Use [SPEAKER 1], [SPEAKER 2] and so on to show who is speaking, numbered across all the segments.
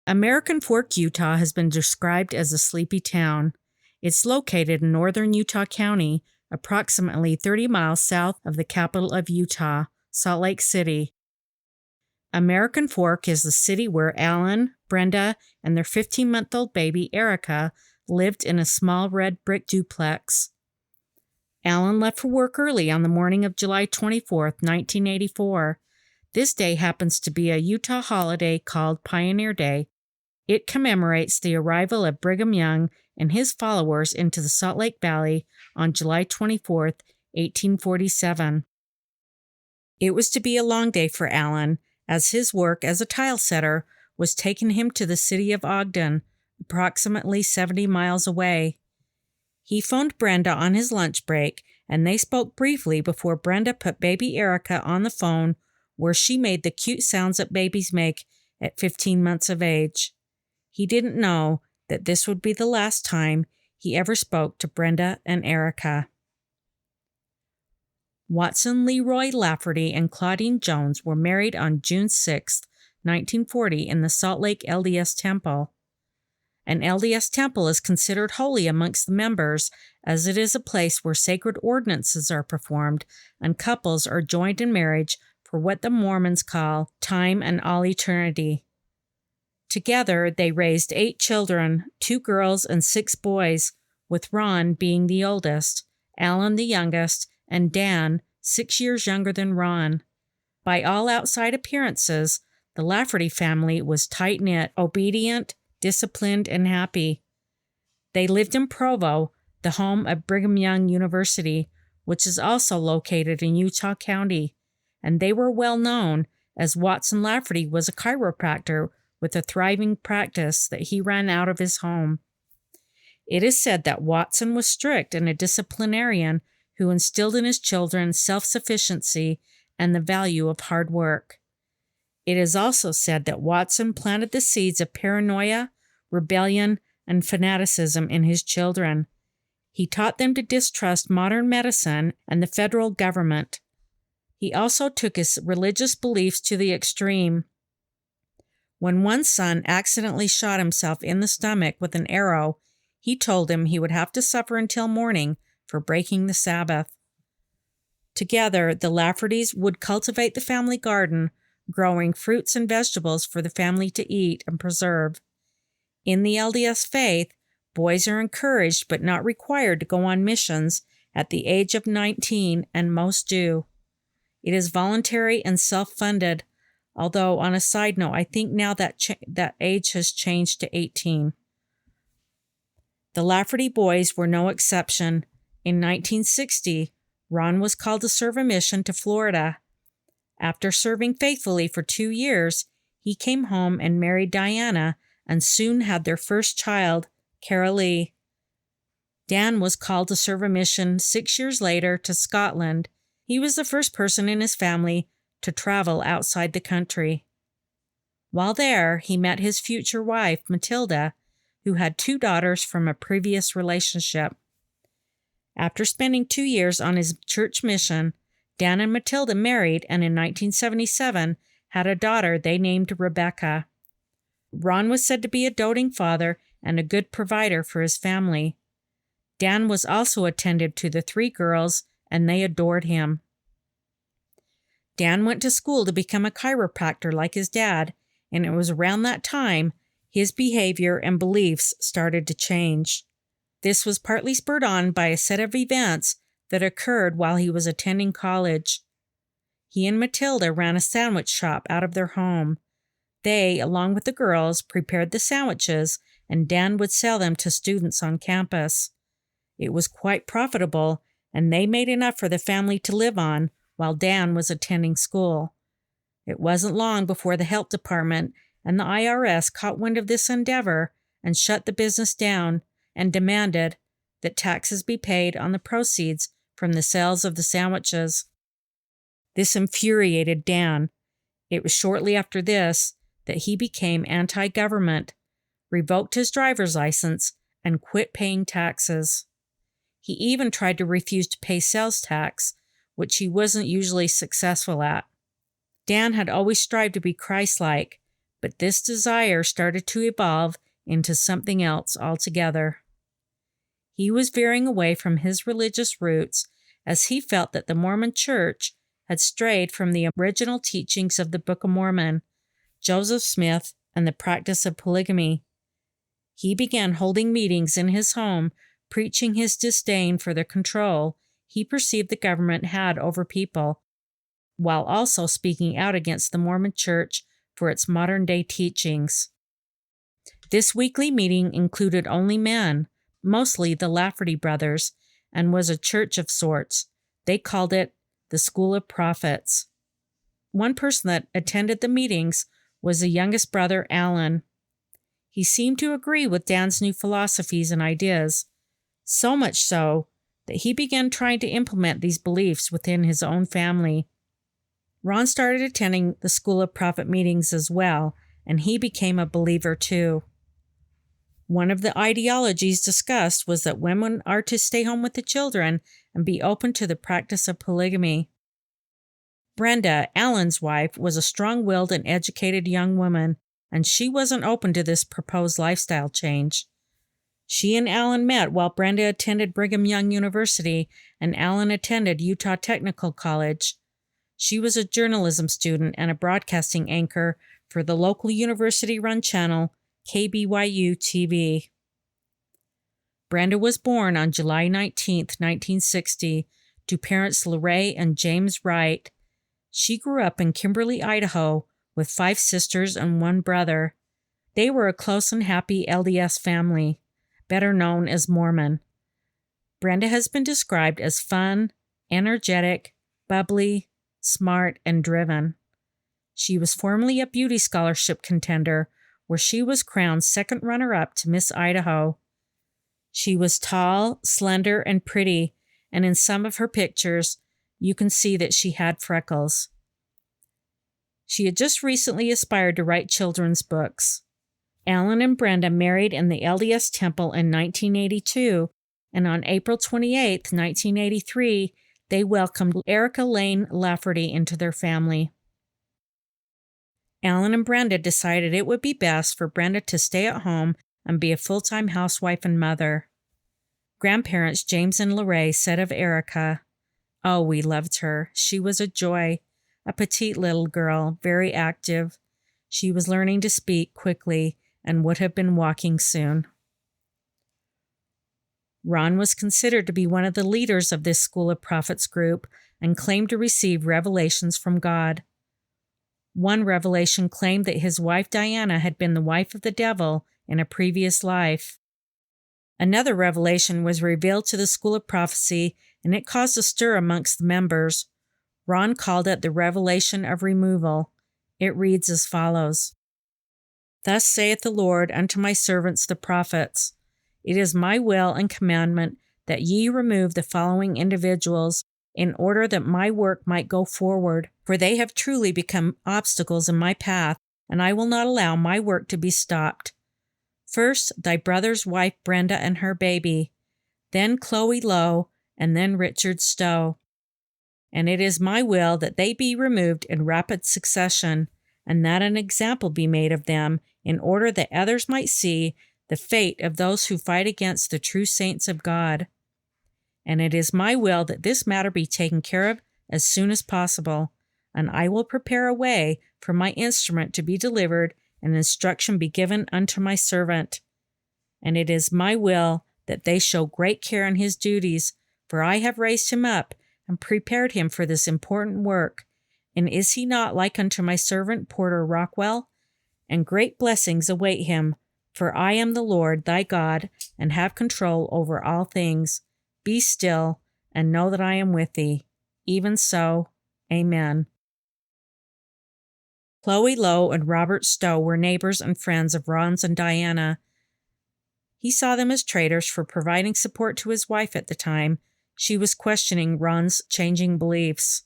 [SPEAKER 1] American Fork, Utah has been described as a sleepy town. It's located in northern Utah County, approximately 30 miles south of the capital of Utah, Salt Lake City. American Fork is the city where Alan, Brenda, and their 15-month-old baby, Erica, lived in a small red brick duplex. Alan left for work early on the morning of July 24, 1984. This day happens to be a Utah holiday called Pioneer Day. It commemorates the arrival of Brigham Young and his followers into the Salt Lake Valley on July 24, 1847. It was to be a long day for Alan, as his work as a tile setter was taking him to the city of Ogden, approximately 70 miles away. He phoned Brenda on his lunch break, and they spoke briefly before Brenda put baby Erica on the phone, where she made the cute sounds that babies make at 15 months of age. He didn't know that this would be the last time he ever spoke to Brenda and Erica. Watson Leroy Lafferty and Claudine Jones were married on June 6, 1940 in the Salt Lake LDS Temple. An LDS temple is considered holy amongst the members, as it is a place where sacred ordinances are performed and couples are joined in marriage for what the Mormons call time and all eternity. Together, they raised 8 children, 2 girls and 6 boys, with Ron being the oldest, Alan the youngest, and Dan 6 years younger than Ron. By all outside appearances, the Lafferty family was tight-knit, obedient, disciplined, and happy. They lived in Provo, the home of Brigham Young University, which is also located in Utah County, and they were well known as Watson Lafferty was a chiropractor with a thriving practice that he ran out of his home. It is said that Watson was strict and a disciplinarian who instilled in his children self-sufficiency and the value of hard work. It is also said that Watson planted the seeds of paranoia, rebellion, and fanaticism in his children. He taught them to distrust modern medicine and the federal government. He also took his religious beliefs to the extreme. When one son accidentally shot himself in the stomach with an arrow, he told him he would have to suffer until morning for breaking the Sabbath. Together, the Laffertys would cultivate the family garden, growing fruits and vegetables for the family to eat and preserve. In the LDS faith, boys are encouraged but not required to go on missions at the age of 19, and most do. It is voluntary and self-funded, although on a side note, I think now that that age has changed to 18. The Lafferty boys were no exception. In 1960, Ron was called to serve a mission to Florida. After serving faithfully for 2 years, he came home and married Diana and soon had their first child, Cara Lee. Dan was called to serve a mission 6 years later to Scotland. He was the first person in his family to travel outside the country. While there, he met his future wife, Matilda, who had 2 daughters from a previous relationship. After spending 2 years on his church mission, Dan and Matilda married and in 1977 had a daughter they named Rebecca. Ron was said to be a doting father and a good provider for his family. Dan was also attentive to the 3 girls, and they adored him. Dan went to school to become a chiropractor like his dad, and it was around that time his behavior and beliefs started to change. This was partly spurred on by a set of events that occurred while he was attending college. He and Matilda ran a sandwich shop out of their home. They, along with the girls, prepared the sandwiches, and Dan would sell them to students on campus. It was quite profitable, and they made enough for the family to live on while Dan was attending school. It wasn't long before the health department and the IRS caught wind of this endeavor and shut the business down and demanded that taxes be paid on the proceeds from the sales of the sandwiches. This infuriated Dan. It was shortly after this that he became anti-government, revoked his driver's license, and quit paying taxes. He even tried to refuse to pay sales tax, which he wasn't usually successful at. Dan had always strived to be Christ-like, but this desire started to evolve into something else altogether. He was veering away from his religious roots as he felt that the Mormon Church had strayed from the original teachings of the Book of Mormon, Joseph Smith, and the practice of polygamy. He began holding meetings in his home, preaching his disdain for the control he perceived the government had over people, while also speaking out against the Mormon Church for its modern-day teachings. This weekly meeting included only men, mostly the Lafferty brothers, and was a church of sorts. They called it the School of Prophets. One person that attended the meetings was the youngest brother, Alan. He seemed to agree with Dan's new philosophies and ideas, so much so that he began trying to implement these beliefs within his own family. Ron started attending the School of Prophet meetings as well, and he became a believer too. One of the ideologies discussed was that women are to stay home with the children and be open to the practice of polygamy. Brenda, Alan's wife, was a strong-willed and educated young woman, and she wasn't open to this proposed lifestyle change. She and Alan met while Brenda attended Brigham Young University and Alan attended Utah Technical College. She was a journalism student and a broadcasting anchor for the local university-run channel KBYU-TV. Brenda was born on July 19, 1960, to parents LaRae and James Wright. She grew up in Kimberly, Idaho, with 5 sisters and 1 brother. They were a close and happy LDS family, better known as Mormon. Brenda has been described as fun, energetic, bubbly, smart, and driven. She was formerly a beauty scholarship contender, where she was crowned second runner-up to Miss Idaho. She was tall, slender, and pretty, and in some of her pictures, you can see that she had freckles. She had just recently aspired to write children's books. Alan and Brenda married in the LDS Temple in 1982, and on April 28, 1983, they welcomed Erica Lane Lafferty into their family. Alan and Brenda decided it would be best for Brenda to stay at home and be a full-time housewife and mother. Grandparents James and LaRae said of Erica, "Oh, we loved her. She was a joy, a petite little girl, very active. She was learning to speak quickly and would have been walking soon." Ron was considered to be one of the leaders of this School of Prophets group and claimed to receive revelations from God. One revelation claimed that his wife Diana had been the wife of the devil in a previous life. Another revelation was revealed to the School of Prophecy, and it caused a stir amongst the members. Ron called it the revelation of removal. It reads as follows: "Thus saith the Lord unto my servants the prophets, it is my will and commandment that ye remove the following individuals in order that my work might go forward, for they have truly become obstacles in my path, and I will not allow my work to be stopped. First, thy brother's wife Brenda and her baby, then Chloe Lowe, and then Richard Stowe. And it is my will that they be removed in rapid succession, and that an example be made of them, in order that others might see the fate of those who fight against the true saints of God. And it is my will that this matter be taken care of as soon as possible, and I will prepare a way for my instrument to be delivered and instruction be given unto my servant. And it is my will that they show great care in his duties, for I have raised him up and prepared him for this important work. And is he not like unto my servant Porter Rockwell? And great blessings await him, for I am the Lord thy God, and have control over all things. Be still, and know that I am with thee. Even so, Amen." Chloe Lowe and Robert Stowe were neighbors and friends of Ron's and Diana. He saw them as traitors for providing support to his wife at the time she was questioning Ron's changing beliefs.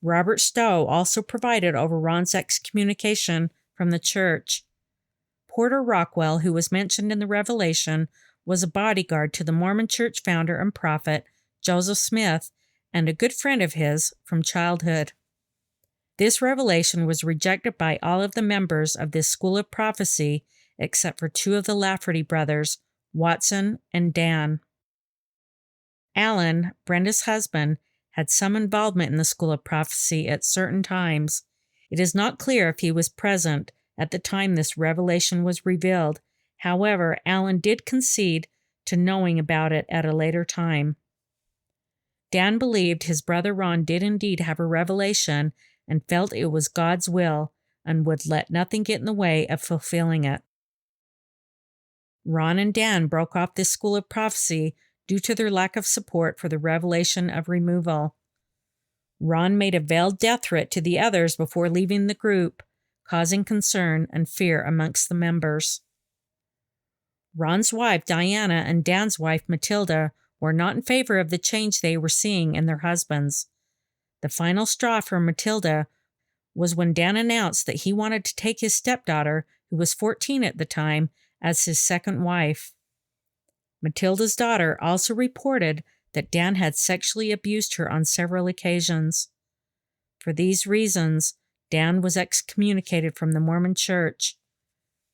[SPEAKER 1] Robert Stowe also presided over Ron's excommunication from the church. Porter Rockwell, who was mentioned in the Revelation, was a bodyguard to the Mormon church founder and prophet Joseph Smith and a good friend of his from childhood. This revelation was rejected by all of the members of this school of prophecy except for two of the Lafferty brothers, Watson and Dan. Alan, Brenda's husband, had some involvement in the school of prophecy at certain times. It is not clear if he was present at the time this revelation was revealed. However, Alan did concede to knowing about it at a later time. Dan believed his brother Ron did indeed have a revelation and felt it was God's will and would let nothing get in the way of fulfilling it. Ron and Dan broke off this school of prophecy due to their lack of support for the revelation of removal. Ron made a veiled death threat to the others before leaving the group, causing concern and fear amongst the members. Ron's wife, Diana, and Dan's wife, Matilda, were not in favor of the change they were seeing in their husbands. The final straw for Matilda was when Dan announced that he wanted to take his stepdaughter, who was 14 at the time, as his second wife. Matilda's daughter also reported that Dan had sexually abused her on several occasions. For these reasons, Dan was excommunicated from the Mormon Church.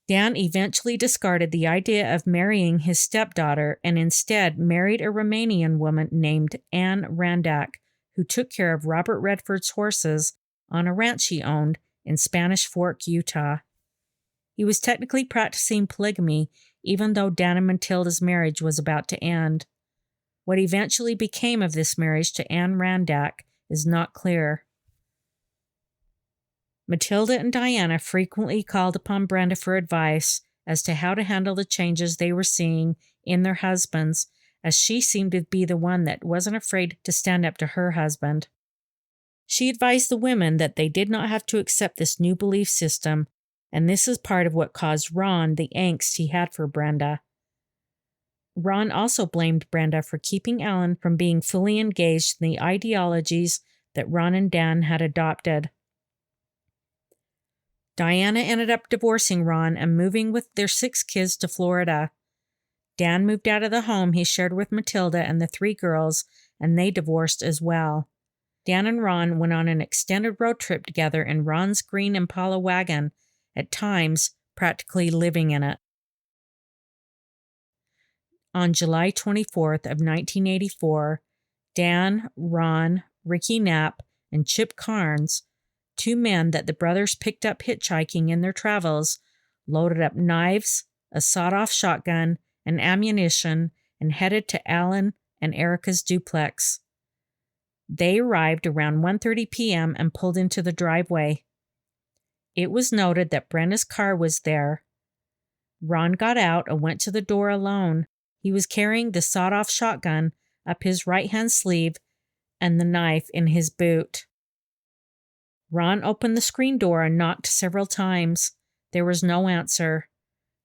[SPEAKER 1] Dan eventually discarded the idea of marrying his stepdaughter and instead married a Romanian woman named Anne Randak, who took care of Robert Redford's horses on a ranch he owned in Spanish Fork, Utah. He was technically practicing polygamy, even though Dan and Matilda's marriage was about to end. What eventually became of this marriage to Anne Randak is not clear. Matilda and Diana frequently called upon Brenda for advice as to how to handle the changes they were seeing in their husbands, as she seemed to be the one that wasn't afraid to stand up to her husband. She advised the women that they did not have to accept this new belief system, and this is part of what caused Ron the angst he had for Brenda. Ron also blamed Brenda for keeping Alan from being fully engaged in the ideologies that Ron and Dan had adopted. Diana ended up divorcing Ron and moving with their 6 kids to Florida. Dan moved out of the home he shared with Matilda and the 3 girls, and they divorced as well. Dan and Ron went on an extended road trip together in Ron's green Impala wagon, at times practically living in it. On July 24th of 1984, Dan, Ron, Ricky Knapp, and Chip Carnes, 2 men that the brothers picked up hitchhiking in their travels, loaded up knives, a sawed-off shotgun, and ammunition, and headed to Alan and Erica's duplex. They arrived around 1:30 p.m. and pulled into the driveway. It was noted that Brenda's car was there. Ron got out and went to the door alone. He was carrying the sawed-off shotgun up his right-hand sleeve and the knife in his boot. Ron opened the screen door and knocked several times. There was no answer.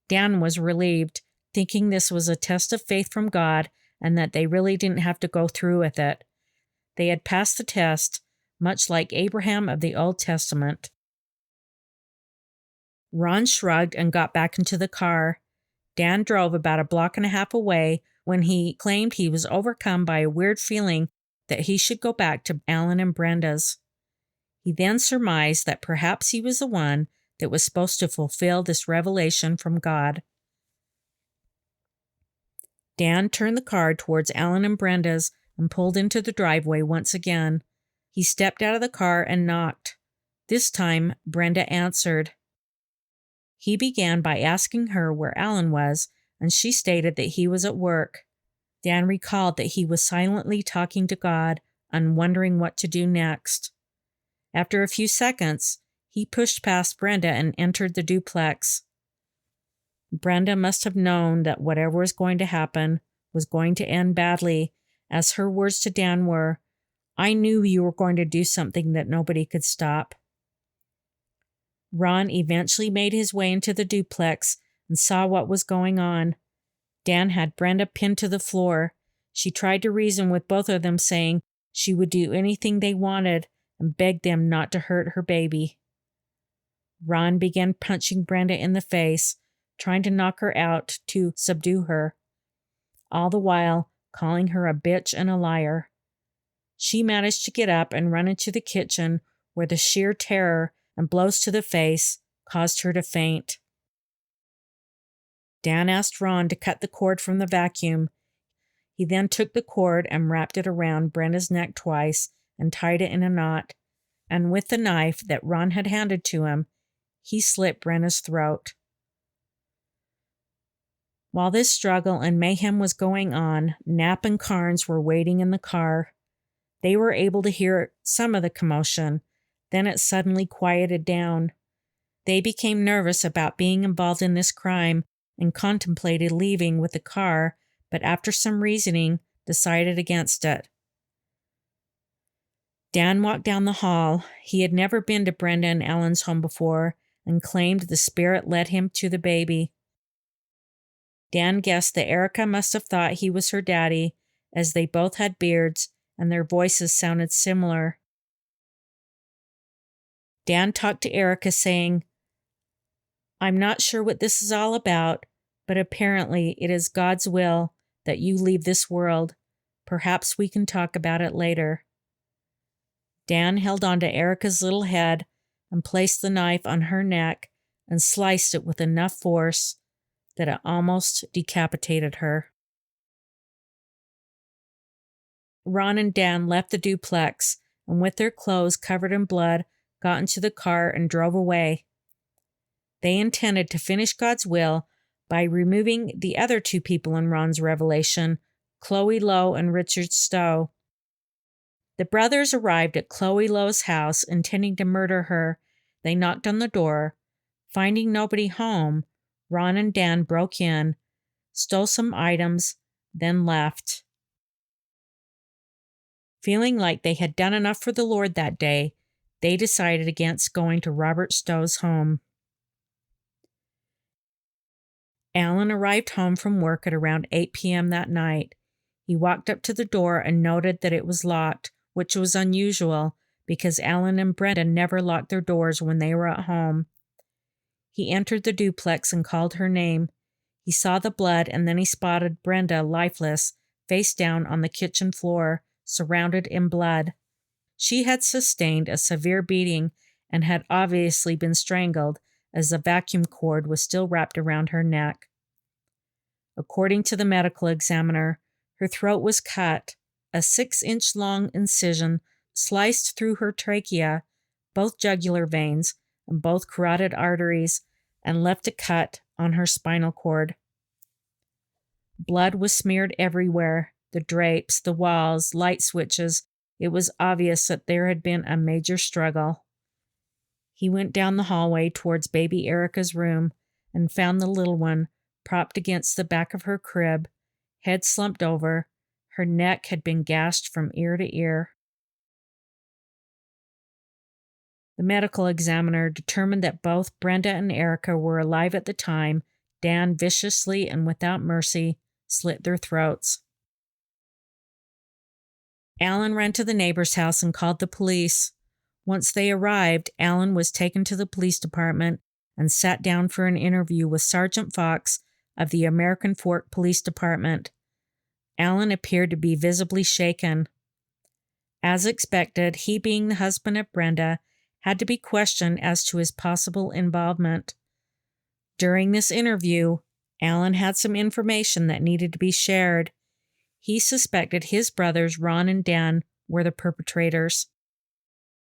[SPEAKER 1] Dan was relieved, thinking this was a test of faith from God and that they really didn't have to go through with it. They had passed the test, much like Abraham of the Old Testament. Ron shrugged and got back into the car. Dan drove about a block and a half away when he claimed he was overcome by a weird feeling that he should go back to Alan and Brenda's. He then surmised that perhaps he was the one that was supposed to fulfill this revelation from God. Dan turned the car towards Alan and Brenda's and pulled into the driveway once again. He stepped out of the car and knocked. This time, Brenda answered. He began by asking her where Alan was, and she stated that he was at work. Dan recalled that he was silently talking to God and wondering what to do next. After a few seconds, he pushed past Brenda and entered the duplex. Brenda must have known that whatever was going to happen was going to end badly, as her words to Dan were, "I knew you were going to do something that nobody could stop." Ron eventually made his way into the duplex and saw what was going on. Dan had Brenda pinned to the floor. She tried to reason with both of them, saying she would do anything they wanted and begged them not to hurt her baby. Ron began punching Brenda in the face, trying to knock her out to subdue her, all the while calling her a bitch and a liar. She managed to get up and run into the kitchen, where the sheer terror and blows to the face caused her to faint. Dan asked Ron to cut the cord from the vacuum. He then took the cord and wrapped it around Brenda's neck twice and tied it in a knot, and with the knife that Ron had handed to him, he slit Brenda's throat. While this struggle and mayhem was going on, Knapp and Carnes were waiting in the car. They were able to hear some of the commotion. Then it suddenly quieted down. They became nervous about being involved in this crime and contemplated leaving with the car, but after some reasoning, decided against it. Dan walked down the hall. He had never been to Brenda and Ellen's home before and claimed the spirit led him to the baby. Dan guessed that Erica must have thought he was her daddy, as they both had beards and their voices sounded similar. Dan talked to Erica, saying, "I'm not sure what this is all about, but apparently it is God's will that you leave this world. Perhaps we can talk about it later." Dan held onto Erica's little head and placed the knife on her neck and sliced it with enough force that it almost decapitated her. Ron and Dan left the duplex and, with their clothes covered in blood, got into the car and drove away. They intended to finish God's will by removing the other two people in Ron's revelation, Chloe Lowe and Richard Stowe. The brothers arrived at Chloe Lowe's house intending to murder her. They knocked on the door. Finding nobody home, Ron and Dan broke in, stole some items, then left. Feeling like they had done enough for the Lord that day, they decided against going to Robert Stowe's home. Alan arrived home from work at around 8 p.m. that night. He walked up to the door and noted that it was locked, which was unusual because Alan and Brenda never locked their doors when they were at home. He entered the duplex and called her name. He saw the blood, and then he spotted Brenda lifeless, face down on the kitchen floor, surrounded in blood. She had sustained a severe beating and had obviously been strangled, as the vacuum cord was still wrapped around her neck. According to the medical examiner, her throat was cut, a 6-inch long incision sliced through her trachea, both jugular veins, and both carotid arteries, and left a cut on her spinal cord. Blood was smeared everywhere, the drapes, the walls, light switches. It was obvious that there had been a major struggle. He went down the hallway towards baby Erica's room and found the little one propped against the back of her crib, head slumped over. Her neck had been gashed from ear to ear. The medical examiner determined that both Brenda and Erica were alive at the time. Dan viciously and without mercy slit their throats. Alan ran to the neighbor's house and called the police. Once they arrived, Alan was taken to the police department and sat down for an interview with Sergeant Fox of the American Fork Police Department. Alan appeared to be visibly shaken. As expected, he, being the husband of Brenda, had to be questioned as to his possible involvement. During this interview, Alan had some information that needed to be shared. He suspected his brothers, Ron and Dan, were the perpetrators.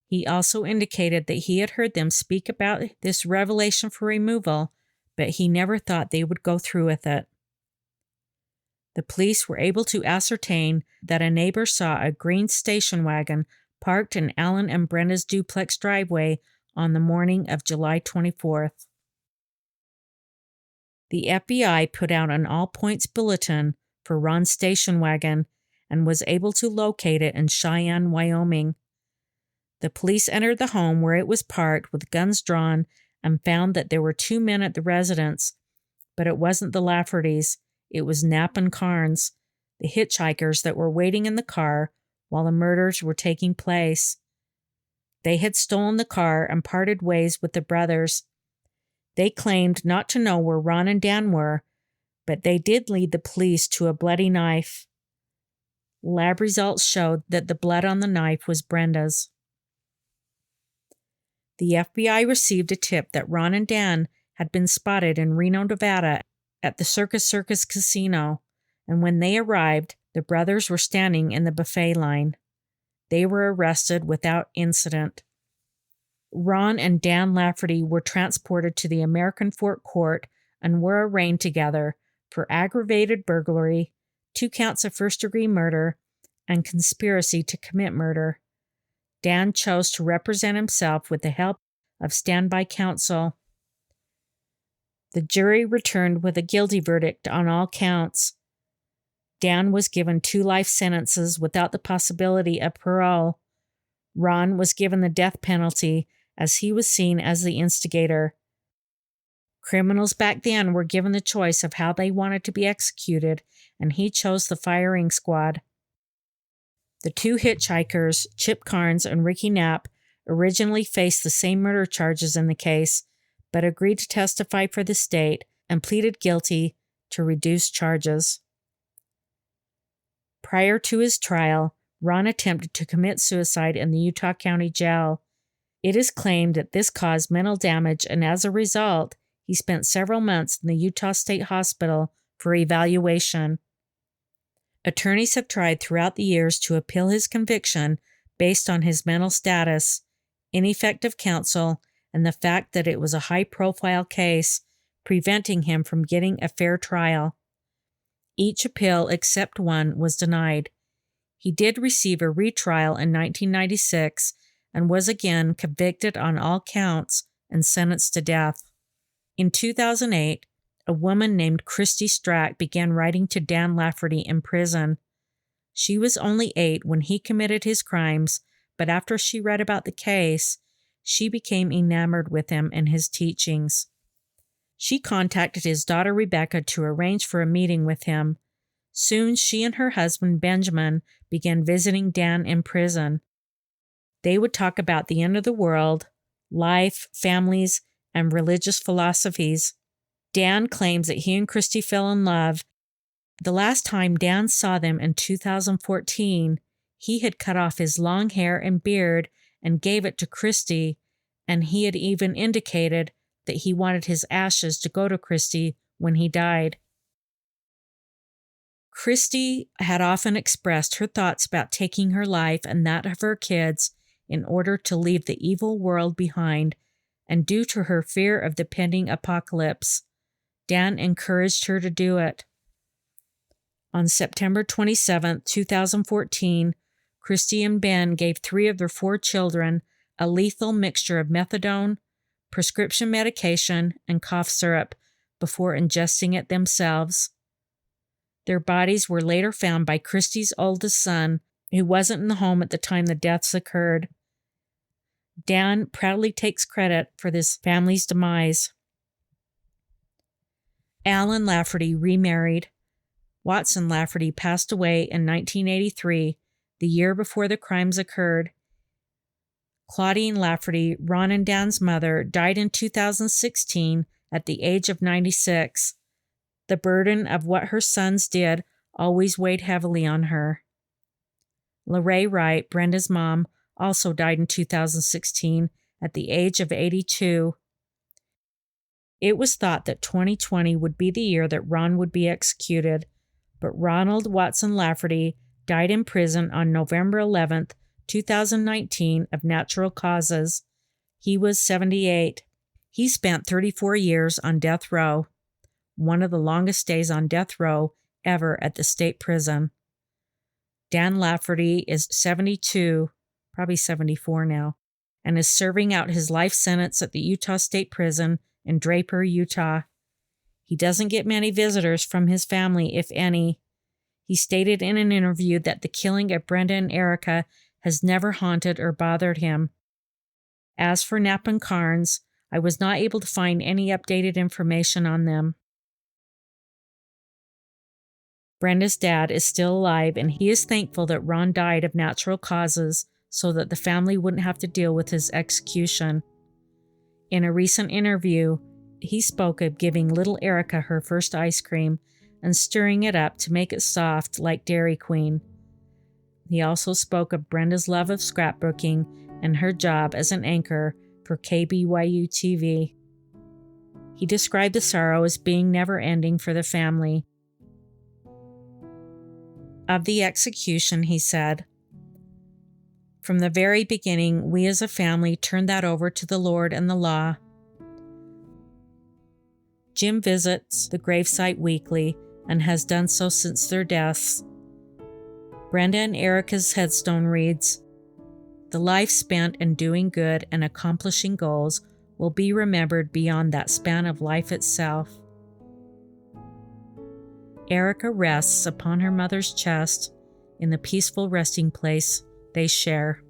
[SPEAKER 1] He also indicated that he had heard them speak about this revelation for removal, but he never thought they would go through with it. The police were able to ascertain that a neighbor saw a green station wagon parked in Alan and Brenda's duplex driveway on the morning of July 24th. The FBI put out an all-points bulletin for Ron's station wagon and was able to locate it in Cheyenne, Wyoming. The police entered the home where it was parked with guns drawn and found that there were 2 men at the residence, but it wasn't the Laffertys. It was Knapp and Carnes, the hitchhikers that were waiting in the car while the murders were taking place. They had stolen the car and parted ways with the brothers. They claimed not to know where Ron and Dan were, but they did lead the police to a bloody knife. Lab results showed that the blood on the knife was Brenda's. The FBI received a tip that Ron and Dan had been spotted in Reno, Nevada at the Circus Casino, and when they arrived, the brothers were standing in the buffet line. They were arrested without incident. Ron and Dan Lafferty were transported to the American Fort Court and were arraigned together for aggravated burglary, 2 counts of first-degree murder, and conspiracy to commit murder. Dan chose to represent himself with the help of standby counsel. The jury returned with a guilty verdict on all counts. Dan was given 2 life sentences without the possibility of parole. Ron was given the death penalty as he was seen as the instigator. Criminals back then were given the choice of how they wanted to be executed, and he chose the firing squad. The 2 hitchhikers, Chip Carnes and Ricky Knapp, originally faced the same murder charges in the case, but agreed to testify for the state and pleaded guilty to reduced charges. Prior to his trial, Ron attempted to commit suicide in the Utah County Jail. It is claimed that this caused mental damage, and as a result, he spent several months in the Utah State Hospital for evaluation. Attorneys have tried throughout the years to appeal his conviction based on his mental status, ineffective counsel, and the fact that it was a high-profile case, preventing him from getting a fair trial. Each appeal except one was denied. He did receive a retrial in 1996 and was again convicted on all counts and sentenced to death. In 2008, a woman named Christy Strack began writing to Dan Lafferty in prison. She was only 8 when he committed his crimes, but after she read about the case, she became enamored with him and his teachings. She contacted his daughter Rebecca to arrange for a meeting with him. Soon she and her husband Benjamin began visiting Dan in prison. They would talk about the end of the world, life, families, and religious philosophies. Dan claims that he and Christy fell in love. The last time Dan saw them in 2014, he had cut off his long hair and beard and gave it to Christy, and he had even indicated that he wanted his ashes to go to Christy when he died. Christy had often expressed her thoughts about taking her life and that of her kids in order to leave the evil world behind, and due to her fear of the pending apocalypse, Dan encouraged her to do it. On September 27, 2014, Christy and Ben gave 3 of their 4 children a lethal mixture of methadone, prescription medication, and cough syrup before ingesting it themselves. Their bodies were later found by Christy's oldest son, who wasn't in the home at the time the deaths occurred. Dan proudly takes credit for this family's demise. Alan Lafferty remarried. Watson Lafferty passed away in 1983, the year before the crimes occurred. Claudine Lafferty, Ron and Dan's mother, died in 2016 at the age of 96. The burden of what her sons did always weighed heavily on her. LaRae Wright, Brenda's mom, also died in 2016 at the age of 82. It was thought that 2020 would be the year that Ron would be executed, but Ronald Watson Lafferty died in prison on November 11, 2019, of natural causes. He was 78. He spent 34 years on death row, one of the longest days on death row ever at the state prison. Dan Lafferty is 72, probably 74 now, and is serving out his life sentence at the Utah State Prison in Draper, Utah. He doesn't get many visitors from his family, if any. He stated in an interview that the killing of Brenda and Erica has never haunted or bothered him. As for Knapp and Carnes, I was not able to find any updated information on them. Brenda's dad is still alive, and he is thankful that Ron died of natural causes so that the family wouldn't have to deal with his execution. In a recent interview, he spoke of giving little Erica her first ice cream and stirring it up to make it soft like Dairy Queen. He also spoke of Brenda's love of scrapbooking and her job as an anchor for KBYU TV. He described the sorrow as being never-ending for the family. Of the execution, he said, "From the very beginning, we as a family turned that over to the Lord and the law. Jim visits the gravesite weekly and has done so since their deaths. Brenda and Erica's headstone reads, 'The life spent in doing good and accomplishing goals will be remembered beyond that span of life itself.' Erica rests upon her mother's chest in the peaceful resting place they share."